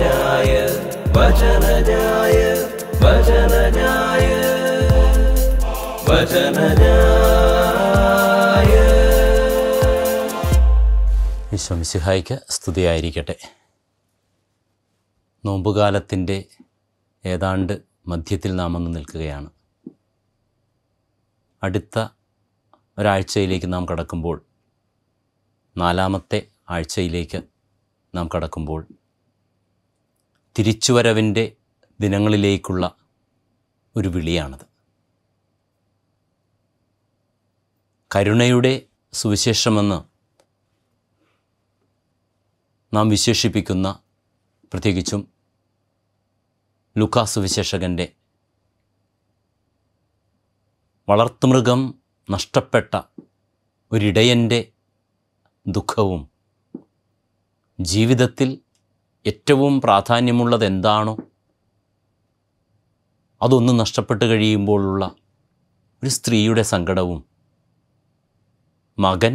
വചനജായ വചനജായ വചനജായ വചനജായ. ഈശോ മിശിഹായ്ക്ക് സ്തുതിയായിരിക്കട്ടെ. നോമ്പുകാലത്തിൻ്റെ ഏതാണ്ട് മധ്യത്തിൽ നാം വന്ന് നിൽക്കുകയാണ്. അടുത്ത ഒരാഴ്ചയിലേക്ക് നാം കടക്കുമ്പോൾ, 4-ാമത്തെ ആഴ്ചയിലേക്ക് നാം കടക്കുമ്പോൾ, തിരിച്ചുവരവിൻ്റെ ദിനങ്ങളിലേക്കുള്ള ഒരു വിളിയാണത്. കരുണയുടെ സുവിശേഷമെന്ന് നാം വിശേഷിപ്പിക്കുന്ന, പ്രത്യേകിച്ചും ലൂക്കാ സുവിശേഷകൻ്റെ വളർത്തുമൃഗം നഷ്ടപ്പെട്ട ഒരിടയൻ്റെ ദുഃഖവും, ജീവിതത്തിൽ ഏറ്റവും പ്രാധാന്യമുള്ളത് എന്താണോ അതൊന്നും നഷ്ടപ്പെട്ട് കഴിയുമ്പോഴുള്ള ഒരു സ്ത്രീയുടെ സങ്കടവും, മകൻ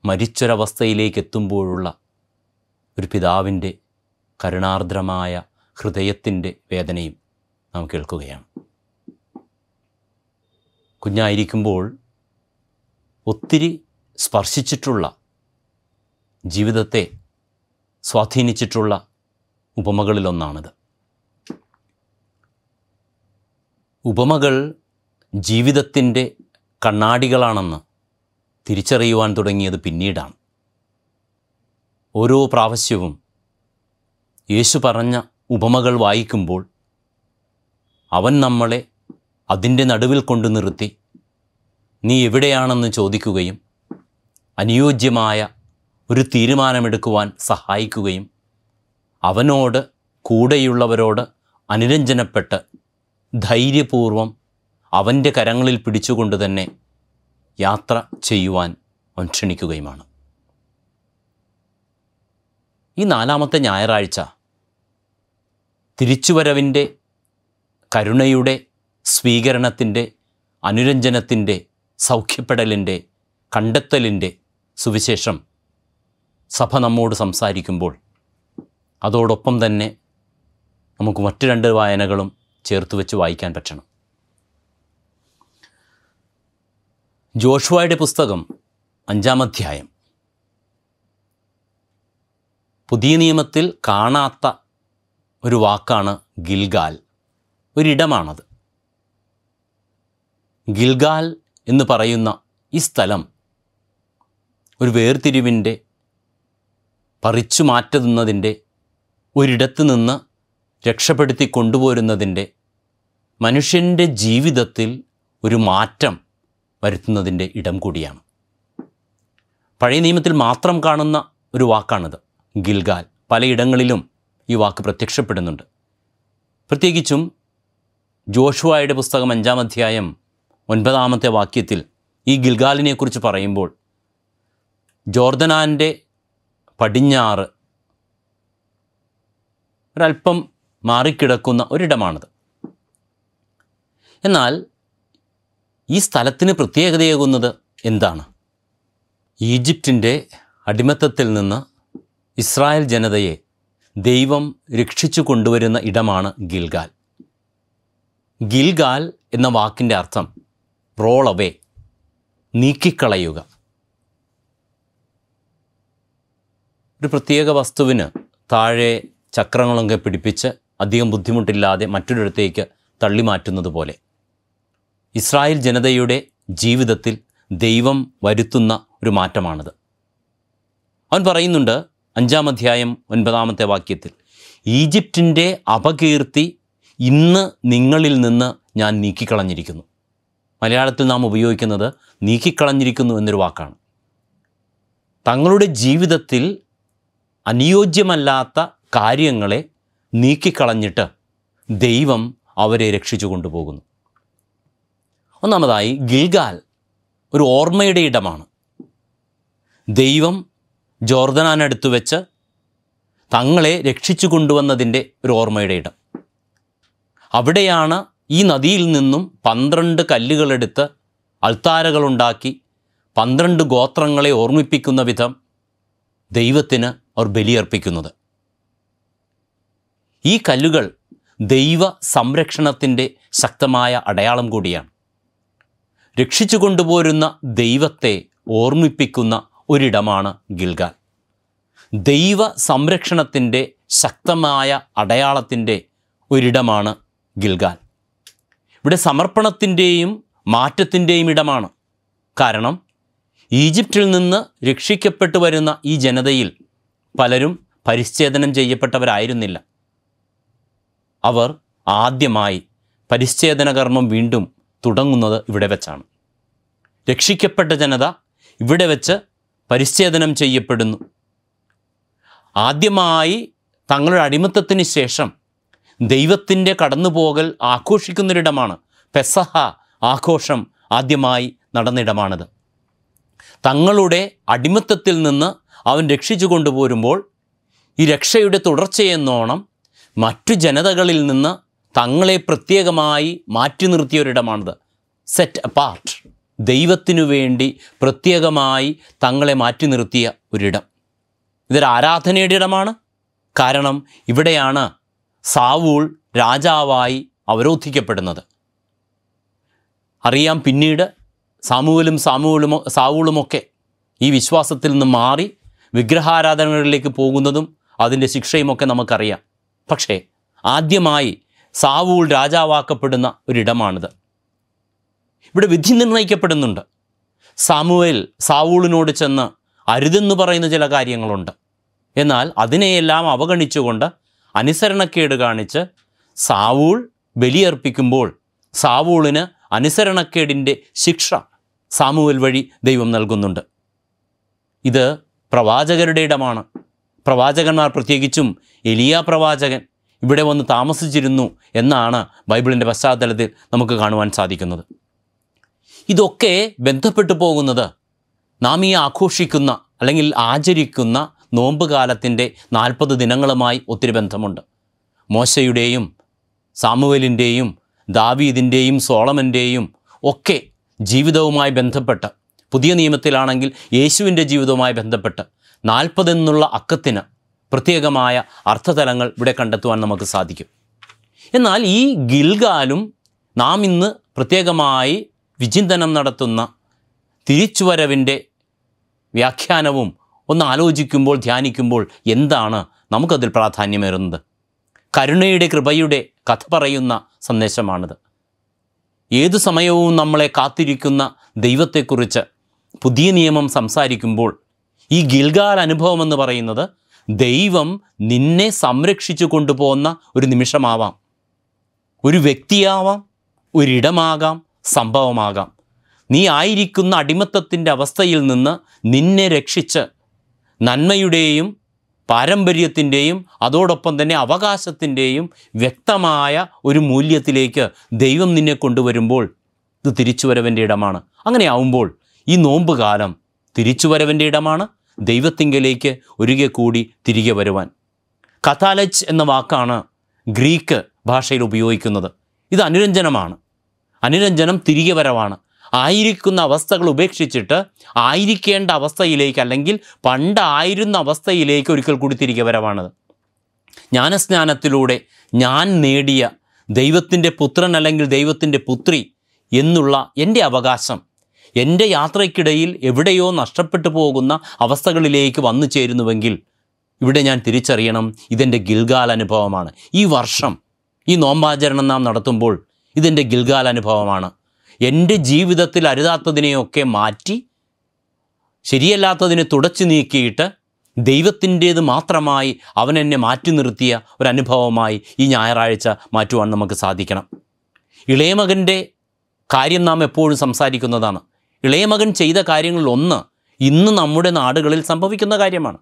മരിച്ചൊരവസ്ഥയിലേക്ക് എത്തുമ്പോഴുള്ള ഒരു പിതാവിൻ്റെ കരുണാർദ്രമായ ഹൃദയത്തിൻ്റെ വേദനയും നാം കേൾക്കുകയാണ്. കുഞ്ഞായിരിക്കുമ്പോൾ ഒത്തിരി സ്പർശിച്ചിട്ടുള്ള, ജീവിതത്തെ സ്വാധീനിച്ചിട്ടുള്ള ഉപമകളിലൊന്നാണിത്. ഉപമകൾ ജീവിതത്തിൻ്റെ കണ്ണാടികളാണെന്ന് തിരിച്ചറിയുവാൻ തുടങ്ങിയത് പിന്നീടാണ്. ഓരോ പ്രാവശ്യവും യേശു പറഞ്ഞ ഉപമകൾ വായിക്കുമ്പോൾ അവൻ നമ്മളെ അതിൻ്റെ നടുവിൽ കൊണ്ടു നിർത്തി നീ എവിടെയാണെന്ന് ചോദിക്കുകയും അനുയോജ്യമായ ഒരു തീരുമാനമെടുക്കുവാൻ സഹായിക്കുകയും അവനോട്, കൂടെയുള്ളവരോട് അനുരഞ്ജനപ്പെട്ട് ധൈര്യപൂർവം അവൻ്റെ കരങ്ങളിൽ പിടിച്ചുകൊണ്ട് തന്നെ യാത്ര ചെയ്യുവാൻ അവൻ ക്ഷണിക്കുകയുമാണ്. ഈ 4-ാമത്തെ ഞായറാഴ്ച തിരിച്ചുവരവിൻ്റെ, കരുണയുടെ, സ്വീകരണത്തിൻ്റെ, അനുരഞ്ജനത്തിൻ്റെ, സൗഖ്യപ്പെടലിൻ്റെ, കണ്ടെത്തലിൻ്റെ സുവിശേഷം സഭ നമ്മോട് സംസാരിക്കുമ്പോൾ അതോടൊപ്പം തന്നെ നമുക്ക് മറ്റു 2 വായനകളും ചേർത്ത് വെച്ച് വായിക്കാൻ പറ്റണം. ജോഷുവയുടെ പുസ്തകം 5-ാം അധ്യായം. പുതിയ നിയമത്തിൽ കാണാത്ത ഒരു വാക്കാണ് ഗിൽഗാൽ. ഒരിടമാണത്. ഗിൽഗാൽ എന്ന് പറയുന്ന ഈ സ്ഥലം ഒരു വേർതിരിവിൻ്റെ, പറിച്ചു മാറ്റുന്നതിൻ്റെ, ഒരിടത്ത് നിന്ന് രക്ഷപ്പെടുത്തി കൊണ്ടുപോരുന്നതിൻ്റെ, മനുഷ്യൻ്റെ ജീവിതത്തിൽ ഒരു മാറ്റം വരുത്തുന്നതിൻ്റെ ഇടം കൂടിയാണ്. പഴയ നിയമത്തിൽ മാത്രം കാണുന്ന ഒരു വാക്കാണിത്, ഗിൽഗാൽ. പലയിടങ്ങളിലും ഈ വാക്ക് പ്രത്യക്ഷപ്പെടുന്നുണ്ട്. പ്രത്യേകിച്ചും ജോഷുവയുടെ പുസ്തകം 5-ാം അധ്യായം 9-ാമത്തെ വാക്യത്തിൽ ഈ ഗിൽഗാലിനെക്കുറിച്ച് പറയുമ്പോൾ ജോർദനാൻ്റെ പടിഞ്ഞാറ് ഒരല്പം മാറിക്കിടക്കുന്ന ഒരിടമാണിത്. എന്നാൽ ഈ സ്ഥലത്തിന് പ്രത്യേകതയാകുന്നത് എന്താണ്? ഈജിപ്തിൻ്റെ അടിമത്തത്തിൽ നിന്ന് ഇസ്രായേൽ ജനതയെ ദൈവം രക്ഷിച്ചു കൊണ്ടുവരുന്ന ഇടമാണ് ഗിൽഗാൽ. ഗിൽഗാൽ എന്ന വാക്കിൻ്റെ അർത്ഥം റോൾ അവേ, നീക്കിക്കളയുക. ഒരു പ്രത്യേക വസ്തുവിന് താഴെ ചക്രങ്ങളൊക്കെ പിടിപ്പിച്ച് അധികം ബുദ്ധിമുട്ടില്ലാതെ മറ്റൊരിടത്തേക്ക് തള്ളിമാറ്റുന്നത് പോലെ ഇസ്രായേൽ ജനതയുടെ ജീവിതത്തിൽ ദൈവം വരുത്തുന്ന ഒരു മാറ്റമാണിത്. അവൻ പറയുന്നുണ്ട് 5-ാം അധ്യായം 9-ാമത്തെ വാക്യത്തിൽ, ഈജിപ്തിൻ്റെ അപകീർത്തി ഇന്ന് നിങ്ങളിൽ നിന്ന് ഞാൻ നീക്കിക്കളഞ്ഞിരിക്കുന്നു. മലയാളത്തിൽ നാം ഉപയോഗിക്കുന്നത് നീക്കിക്കളഞ്ഞിരിക്കുന്നു എന്നൊരു വാക്കാണ്. തങ്ങളുടെ ജീവിതത്തിൽ അനുയോജ്യമല്ലാത്ത കാര്യങ്ങളെ നീക്കിക്കളഞ്ഞിട്ട് ദൈവം അവരെ രക്ഷിച്ചു കൊണ്ടുപോകുന്നു. ഒന്നാമതായി ഗിൽഗാൽ ഒരു ഓർമ്മയുടെ ഇടമാണ്. ദൈവം ജോർദാനടുത്ത് വെച്ച് തങ്ങളെ രക്ഷിച്ചു കൊണ്ടുവന്നതിൻ്റെ ഒരു ഓർമ്മയുടെ ഇടം. അവിടെയാണ് ഈ നദിയിൽ നിന്നും 12 കല്ലുകളെടുത്ത് അൾത്താരകളുണ്ടാക്കി 12 ഗോത്രങ്ങളെ ഓർമ്മിപ്പിക്കുന്ന വിധം ദൈവത്തിന് അവർ ബലിയർപ്പിക്കുന്നത്. ഈ കല്ലുകൾ ദൈവ സംരക്ഷണത്തിൻ്റെ ശക്തമായ അടയാളം കൂടിയാണ്. രക്ഷിച്ചു കൊണ്ടുപോരുന്ന ദൈവത്തെ ഓർമ്മിപ്പിക്കുന്ന ഒരിടമാണ് ഗിൽഗാൽ. ദൈവ സംരക്ഷണത്തിൻ്റെ ശക്തമായ അടയാളത്തിൻ്റെ ഒരിടമാണ് ഗിൽഗാൽ. ഇവിടെ സമർപ്പണത്തിൻ്റെയും മാറ്റത്തിൻ്റെയും ഇടമാണ്. കാരണം ഈജിപ്തിൽ നിന്ന് രക്ഷിക്കപ്പെട്ടു വരുന്ന ഈ ജനതയിൽ പലരും പരിച്ഛേദനം ചെയ്യപ്പെട്ടവരായിരുന്നില്ല. അവർ ആദ്യമായി പരിച്ഛേദന കർമ്മം വീണ്ടും തുടങ്ങുന്നത് ഇവിടെ വെച്ചാണ്. രക്ഷിക്കപ്പെട്ട ജനത ഇവിടെ വെച്ച് പരിച്ഛേദനം ചെയ്യപ്പെടുന്നു. ആദ്യമായി തങ്ങളുടെ അടിമത്തത്തിന് ശേഷം ദൈവത്തിൻ്റെ കടന്നുപോകൽ ആഘോഷിക്കുന്നൊരിടമാണ്. പെസഹ ആഘോഷം ആദ്യമായി നടന്നിടമാണിത്. തങ്ങളുടെ അടിമത്തത്തിൽ നിന്ന് അവൻ രക്ഷിച്ചു കൊണ്ടുപോരുമ്പോൾ ഈ രക്ഷയുടെ തുടർച്ചയെന്നോണം മറ്റു ജനതകളിൽ നിന്ന് തങ്ങളെ പ്രത്യേകമായി മാറ്റി നിർത്തിയൊരിടമാണിത്. സെറ്റ് അപ്പാർട്ട്, ദൈവത്തിനു വേണ്ടി പ്രത്യേകമായി തങ്ങളെ മാറ്റി നിർത്തിയ ഒരിടം. ഇതൊരു ആരാധനയുടെ ഇടമാണ്. കാരണം ഇവിടെയാണ് സാവൂൾ രാജാവായി അറിയാം, പിന്നീട് സാവൂളുമൊക്കെ ഈ വിശ്വാസത്തിൽ നിന്ന് മാറി വിഗ്രഹാരാധനകളിലേക്ക് പോകുന്നതും അതിൻ്റെ ശിക്ഷയുമൊക്കെ നമുക്കറിയാം. പക്ഷേ ആദ്യമായി സാവൂൾ രാജാവാക്കപ്പെടുന്ന ഒരിടമാണിത്. ഇവിടെ വിധി നിർണയിക്കപ്പെടുന്നുണ്ട്. സാമുവേൽ സാവൂളിനോട് ചെന്ന് അരുതെന്ന് പറയുന്ന ചില കാര്യങ്ങളുണ്ട്. എന്നാൽ അതിനെയെല്ലാം അവഗണിച്ചുകൊണ്ട് അനുസരണക്കേട് കാണിച്ച് സാവൂൾ ബലിയർപ്പിക്കുമ്പോൾ സാവൂളിന് അനുസരണക്കേടിൻ്റെ ശിക്ഷ സാമുവേൽ വഴി ദൈവം നൽകുന്നുണ്ട്. ഇത് പ്രവാചകരുടെ ഇടമാണ്. പ്രവാചകന്മാർ, പ്രത്യേകിച്ചും എലിയാ പ്രവാചകൻ ഇവിടെ വന്ന് താമസിച്ചിരുന്നു എന്നാണ് ബൈബിളിൻ്റെ പശ്ചാത്തലത്തിൽ നമുക്ക് കാണുവാൻ സാധിക്കുന്നത്. ഇതൊക്കെ ബന്ധപ്പെട്ടു പോകുന്നത് നാം ഈ ആഘോഷിക്കുന്ന അല്ലെങ്കിൽ ആചരിക്കുന്ന നോമ്പ് കാലത്തിൻ്റെ 40 ദിനങ്ങളുമായി ഒത്തിരി ബന്ധമുണ്ട്. മോശയുടെയും സാമുവേലിൻ്റെയും ദാവീദിൻ്റെയും സോളമൻ്റെയും ഒക്കെ ജീവിതവുമായി ബന്ധപ്പെട്ട്, പുതിയ നിയമത്തിലാണെങ്കിൽ യേശുവിൻ്റെ ജീവിതവുമായി ബന്ധപ്പെട്ട് 40 എന്നുള്ള അക്കത്തിന് പ്രത്യേകമായ അർത്ഥതലങ്ങൾ ഇവിടെ കണ്ടെത്തുവാൻ നമുക്ക് സാധിക്കും. എന്നാൽ ഈ ഗിൽഗാലും നാം ഇന്ന് പ്രത്യേകമായി വിചിന്തനം നടത്തുന്ന തിരിച്ചുവരവിൻ്റെ വ്യാഖ്യാനവും ഒന്ന് ആലോചിക്കുമ്പോൾ, ധ്യാനിക്കുമ്പോൾ എന്താണ് നമുക്കതിൽ പ്രാധാന്യമേറുന്നത്? കരുണയുടെ, കൃപയുടെ കഥ പറയുന്ന സന്ദേശമാണിത്. ഏതു സമയവും നമ്മളെ കാത്തിരിക്കുന്ന ദൈവത്തെക്കുറിച്ച് പുതിയ നിയമം സംസാരിക്കുമ്പോൾ ഈ ഗിൽഗാൽ അനുഭവം എന്ന് പറയുന്നത് ദൈവം നിന്നെ സംരക്ഷിച്ചു കൊണ്ടുപോകുന്ന ഒരു നിമിഷമാവാം, ഒരു വ്യക്തിയാവാം, ഒരിടമാകാം, സംഭവമാകാം. നീ ആയിരിക്കുന്ന അടിമത്തത്തിൻ്റെ അവസ്ഥയിൽ നിന്ന് നിന്നെ രക്ഷിച്ച് നന്മയുടെയും പാരമ്പര്യത്തിൻ്റെയും അതോടൊപ്പം തന്നെ അവകാശത്തിൻ്റെയും വ്യക്തമായ ഒരു മൂല്യത്തിലേക്ക് ദൈവം നിന്നെ കൊണ്ടുവരുമ്പോൾ ഇത് തിരിച്ചുവരവിൻ്റെ ഇടമാണ്. അങ്ങനെയാവുമ്പോൾ ഈ നോമ്പ് കാലം തിരിച്ചുവരവിൻ്റെ ഇടമാണ്, ദൈവത്തിങ്കലേക്ക് ഒരിക്കൽ കൂടി തിരികെ വരുവാൻ. കഥാലച്ച് എന്ന വാക്കാണ് ഗ്രീക്ക് ഭാഷയിൽ ഉപയോഗിക്കുന്നത്. ഇത് അനുരഞ്ജനമാണ്. അനുരഞ്ജനം തിരികെ വരവാണ്. ആയിരിക്കുന്ന അവസ്ഥകൾ ഉപേക്ഷിച്ചിട്ട് ആയിരിക്കേണ്ട അവസ്ഥയിലേക്ക്, അല്ലെങ്കിൽ പണ്ടായിരുന്ന അവസ്ഥയിലേക്ക് ഒരിക്കൽ കൂടി തിരികെ വരവാണത്. ജ്ഞാനസ്നാനത്തിലൂടെ ഞാൻ നേടിയ ദൈവത്തിൻ്റെ പുത്രൻ അല്ലെങ്കിൽ ദൈവത്തിൻ്റെ പുത്രി എന്നുള്ള എൻ്റെ അവകാശം എൻ്റെ യാത്രയ്ക്കിടയിൽ എവിടെയോ നഷ്ടപ്പെട്ടു പോകുന്ന അവസ്ഥകളിലേക്ക് വന്നു ചേരുന്നുവെങ്കിൽ ഇവിടെ ഞാൻ തിരിച്ചറിയണം, ഇതെൻ്റെ ഗിൽഗാൽ അനുഭവമാണ്. ഈ വർഷം ഈ നോമ്പാചരണം നാം നടത്തുമ്പോൾ ഇതെൻ്റെ ഗിൽഗാൽ അനുഭവമാണ്. എൻ്റെ ജീവിതത്തിൽ അരുതാത്തതിനെയൊക്കെ മാറ്റി ശരിയല്ലാത്തതിനെ തുടച്ചു നീക്കിയിട്ട് ദൈവത്തിൻ്റേത് മാത്രമായി അവൻ എന്നെ മാറ്റി നിർത്തിയ ഒരനുഭവമായി ഈ ഞായറാഴ്ച മാറ്റുവാൻ നമുക്ക് സാധിക്കണം. ഇളയമകൻ്റെ കാര്യം നാം എപ്പോഴും സംസാരിക്കുന്നതാണ്. ഇളയമകൻ ചെയ്ത കാര്യങ്ങളിൽ ഒന്ന് ഇന്ന് നമ്മുടെ നാടുകളിൽ സംഭവിക്കുന്ന കാര്യമാണ്.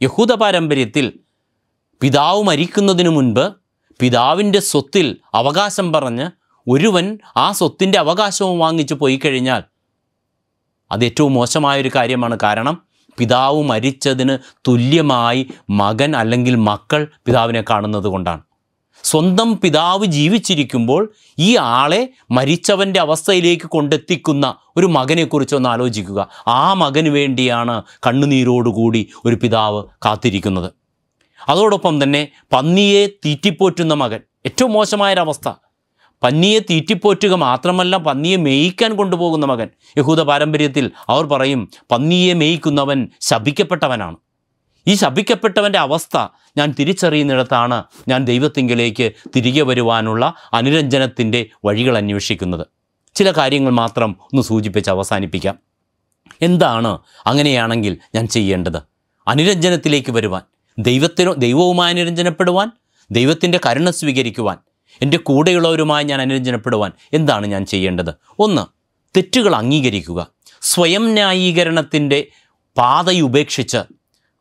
യഹൂദ പാരമ്പര്യത്തിൽ പിതാവ് മരിക്കുന്നതിന് മുൻപ് പിതാവിൻ്റെ സ്വത്തിൽ അവകാശം പറഞ്ഞ് ഒരുവൻ ആ സ്വത്തിൻ്റെ അവകാശവും വാങ്ങിച്ചു പോയി കഴിഞ്ഞാൽ അത് ഏറ്റവും മോശമായൊരു കാര്യമാണ്. കാരണം പിതാവ് മരിച്ചതിന് തുല്യമായി മകൻ അല്ലെങ്കിൽ മക്കൾ പിതാവിനെ കാണുന്നത് കൊണ്ടാണ്. സ്വന്തം പിതാവ് ജീവിച്ചിരിക്കുമ്പോൾ ഈ ആളെ മരിച്ചവൻ്റെ അവസ്ഥയിലേക്ക് കൊണ്ടെത്തിക്കുന്ന ഒരു മകനെക്കുറിച്ചൊന്ന് ആലോചിക്കുക. ആ മകന് വേണ്ടിയാണ് കണ്ണുനീരോടുകൂടി ഒരു പിതാവ് കാത്തിരിക്കുന്നത്. അതോടൊപ്പം തന്നെ പന്നിയെ തീറ്റിപ്പോറ്റുന്ന മകൻ, ഏറ്റവും മോശമായൊരവസ്ഥ. പന്നിയെ തീറ്റിപ്പോറ്റുക മാത്രമല്ല, പന്നിയെ മേയിക്കാൻ കൊണ്ടുപോകുന്ന മകൻ. യഹൂദ പാരമ്പര്യത്തിൽ അവർ പറയും, പന്നിയെ മേയിക്കുന്നവൻ ശപിക്കപ്പെട്ടവനാണ്. ഈ ശപിക്കപ്പെട്ടവൻ്റെ അവസ്ഥ ഞാൻ തിരിച്ചറിയുന്നിടത്താണ് ഞാൻ ദൈവത്തിങ്കിലേക്ക് തിരികെ വരുവാനുള്ള അനുരഞ്ജനത്തിൻ്റെ വഴികൾ അന്വേഷിക്കുന്നത്. ചില കാര്യങ്ങൾ മാത്രം ഒന്ന് സൂചിപ്പിച്ച് അവസാനിപ്പിക്കാം. എന്താണ് അങ്ങനെയാണെങ്കിൽ ഞാൻ ചെയ്യേണ്ടത്? അനുരഞ്ജനത്തിലേക്ക് വരുവാൻ, ദൈവവുമായി അനുരഞ്ജനപ്പെടുവാൻ, ദൈവത്തിൻ്റെ കരുണ സ്വീകരിക്കുവാൻ, എൻ്റെ കൂടെയുള്ളവരുമായി ഞാൻ അനുരഞ്ജനപ്പെടുവാൻ എന്താണ് ഞാൻ ചെയ്യേണ്ടത്? ഒന്ന്, തെറ്റുകൾ അംഗീകരിക്കുക. സ്വയം ന്യായീകരണത്തിൻ്റെ പാതയുപേക്ഷിച്ച്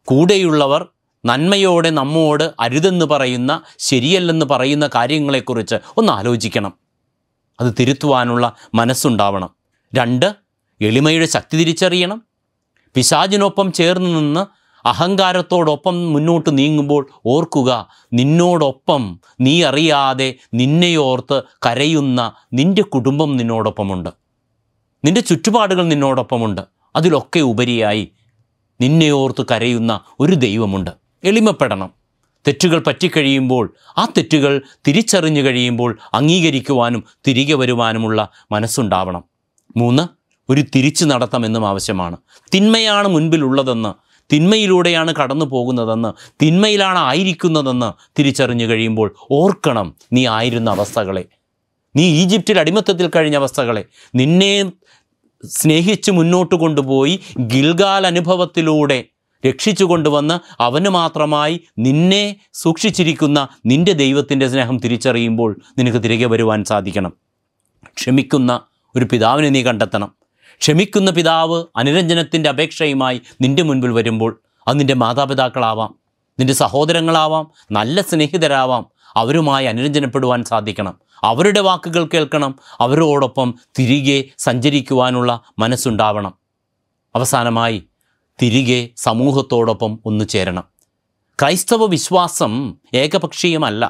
കൂടെയുള്ളവർ നന്മയോടെ നമ്മോട് അരുതെന്ന് പറയുന്ന, ശരിയല്ലെന്ന് പറയുന്ന കാര്യങ്ങളെക്കുറിച്ച് ഒന്ന് ആലോചിക്കണം. അത് തിരുത്തുവാനുള്ള മനസ്സുണ്ടാവണം. 2, എളിമയുടെ ശക്തി തിരിച്ചറിയണം. പിശാചിനൊപ്പം ചേർന്ന് നിന്ന് അഹങ്കാരത്തോടൊപ്പം മുന്നോട്ട് നീങ്ങുമ്പോൾ ഓർക്കുക, നിന്നോടൊപ്പം നീ അറിയാതെ നിന്നെയോർത്ത് കരയുന്ന നിൻ്റെ കുടുംബം നിന്നോടൊപ്പമുണ്ട്, നിൻ്റെ ചുറ്റുപാടുകൾ നിന്നോടൊപ്പമുണ്ട്. അതിലൊക്കെ ഉപരിയായി നിന്നെയോർത്ത് കരയുന്ന ഒരു ദൈവമുണ്ട്. എളിമപ്പെടണം. തെറ്റുകൾ പറ്റിക്കഴിയുമ്പോൾ, ആ തെറ്റുകൾ തിരിച്ചറിഞ്ഞു കഴിയുമ്പോൾ അംഗീകരിക്കുവാനും തിരികെ വരുവാനുമുള്ള മനസ്സുണ്ടാവണം. 3, ഒരു തിരിച്ചു നടത്തമെന്നും ആവശ്യമാണ്. തിന്മയാണ് മുൻപിലുള്ളതെന്ന്, തിന്മയിലൂടെയാണ് കടന്നു പോകുന്നതെന്ന്, തിന്മയിലാണ് ആയിരിക്കുന്നതെന്ന് തിരിച്ചറിഞ്ഞു കഴിയുമ്പോൾ ഓർക്കണം നീ ആയിരുന്ന അവസ്ഥകളെ, നീ ഈജിപ്തിൽ അടിമത്തത്തിൽ കഴിഞ്ഞ അവസ്ഥകളെ. നിന്നെ സ്നേഹിച്ച് മുന്നോട്ട് കൊണ്ടുപോയി ഗിൽഗാൽ അനുഭവത്തിലൂടെ രക്ഷിച്ചു കൊണ്ടുവന്ന് അവന് മാത്രമായി നിന്നെ സൂക്ഷിച്ചിരിക്കുന്ന നിൻ്റെ ദൈവത്തിൻ്റെ സ്നേഹം തിരിച്ചറിയുമ്പോൾ നിനക്ക് തിരികെ വരുവാൻ സാധിക്കണം. ക്ഷമിക്കുന്ന ഒരു പിതാവിനെ നീ കണ്ടെത്തണം. ക്ഷമിക്കുന്ന പിതാവ് അനുരഞ്ജനത്തിൻ്റെ അപേക്ഷയുമായി നിൻ്റെ മുൻപിൽ വരുമ്പോൾ, അത് നിൻ്റെ മാതാപിതാക്കളാവാം, നിൻ്റെ സഹോദരങ്ങളാവാം, നല്ല സ്നേഹിതരാവാം, അവരുമായി അനുരഞ്ജനപ്പെടുവാൻ സാധിക്കണം. അവരുടെ വാക്കുകൾ കേൾക്കണം. അവരോടൊപ്പം തിരികെ സഞ്ചരിക്കുവാനുള്ള മനസ്സുണ്ടാവണം. അവസാനമായി തിരികെ സമൂഹത്തോടൊപ്പം ഒന്നു ചേരണം. ക്രൈസ്തവ വിശ്വാസം ഏകപക്ഷീയമല്ല.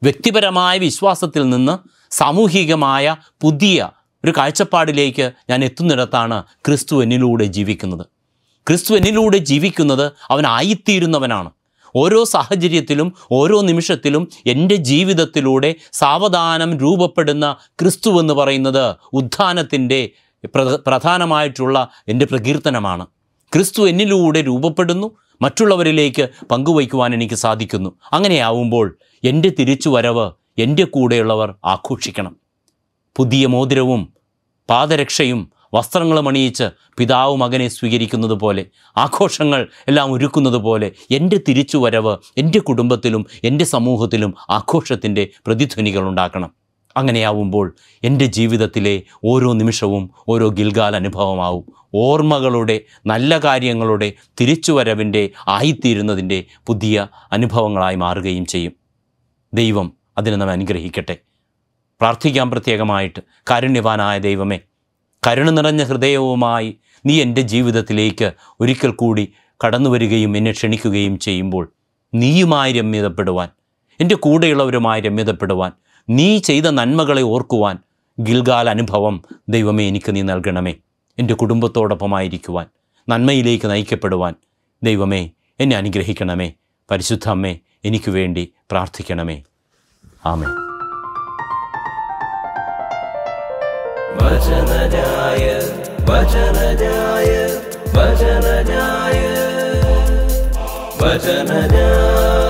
വ്യക്തിപരമായ വിശ്വാസത്തിൽ നിന്ന് സാമൂഹികമായ പുതിയ ഒരു കാഴ്ചപ്പാടിലേക്ക് ഞാൻ എത്തുന്നിടത്താണ് ക്രിസ്തു എന്നിലൂടെ ജീവിക്കുന്നത്. ക്രിസ്തു എന്നിലൂടെ ജീവിക്കുന്നത് അവനായിത്തീരുന്നവനാണ്. ഓരോ സാഹചര്യത്തിലും ഓരോ നിമിഷത്തിലും എൻ്റെ ജീവിതത്തിലൂടെ സാവധാനം രൂപപ്പെടുന്ന ക്രിസ്തു എന്ന് പറയുന്നത് ഉത്ഥാനത്തിൻ്റെ പ്രധാനമായിട്ടുള്ള എൻ്റെ പ്രകീർത്തനമാണ്. ക്രിസ്തു എന്നിലൂടെ രൂപപ്പെടുന്നു, മറ്റുള്ളവരിലേക്ക് പങ്കുവയ്ക്കുവാൻ എനിക്ക് സാധിക്കുന്നു. അങ്ങനെയാവുമ്പോൾ എൻ്റെ തിരിച്ചുവരവ് എൻ്റെ കൂടെയുള്ളവർ ആഘോഷിക്കണം. പുതിയ മോതിരവും പാദരക്ഷയും വസ്ത്രങ്ങളും അണിയിച്ച് പിതാവ് മകനെ സ്വീകരിക്കുന്നത് പോലെ, ആഘോഷങ്ങൾ എല്ലാം ഒരുക്കുന്നത് പോലെ എൻ്റെ തിരിച്ചുവരവ് എൻ്റെ കുടുംബത്തിലും എൻ്റെ സമൂഹത്തിലും ആഘോഷത്തിൻ്റെ പ്രതിധ്വനികൾ ഉണ്ടാക്കണം. അങ്ങനെയാവുമ്പോൾ എൻ്റെ ജീവിതത്തിലെ ഓരോ നിമിഷവും ഓരോ ഗിൽഗാൽ അനുഭവമാവും. ഓർമ്മകളുടെ, നല്ല കാര്യങ്ങളുടെ തിരിച്ചുവരവിൻ്റെ ആയിത്തീരുന്നതിൻ്റെ പുതിയ അനുഭവങ്ങളായി മാറുകയും ചെയ്യും. ദൈവം അതിനെ നമ്മെ അനുഗ്രഹിക്കട്ടെ. പ്രാർത്ഥിക്കാം പ്രത്യേകമായിട്ട്. കാരുണ്യവാനായ ദൈവമേ, കരുണ നിറഞ്ഞ ഹൃദയവുമായി നീ എൻ്റെ ജീവിതത്തിലേക്ക് ഒരിക്കൽ കൂടി കടന്നു വരികയും എന്നെ ക്ഷണിക്കുകയും ചെയ്യുമ്പോൾ നീയുമായി രമ്യതപ്പെടുവാൻ, എൻ്റെ കൂടെയുള്ളവരുമായി രമ്യതപ്പെടുവാൻ, നീ ചെയ്ത നന്മകളെ ഓർക്കുവാൻ ഗിൽഗാൽ അനുഭവം ദൈവമേ എനിക്ക് നീ നൽകണമേ. എൻ്റെ കുടുംബത്തോടൊപ്പമായിരിക്കുവാൻ, നന്മയിലേക്ക് നയിക്കപ്പെടുവാൻ ദൈവമേ എന്നെ അനുഗ്രഹിക്കണമേ. പരിശുദ്ധ അമ്മേ, എനിക്ക് വേണ്ടി പ്രാർത്ഥിക്കണമേ. ആമേൻ. വചനജായ വചനജായ വചനജായ വചനജായ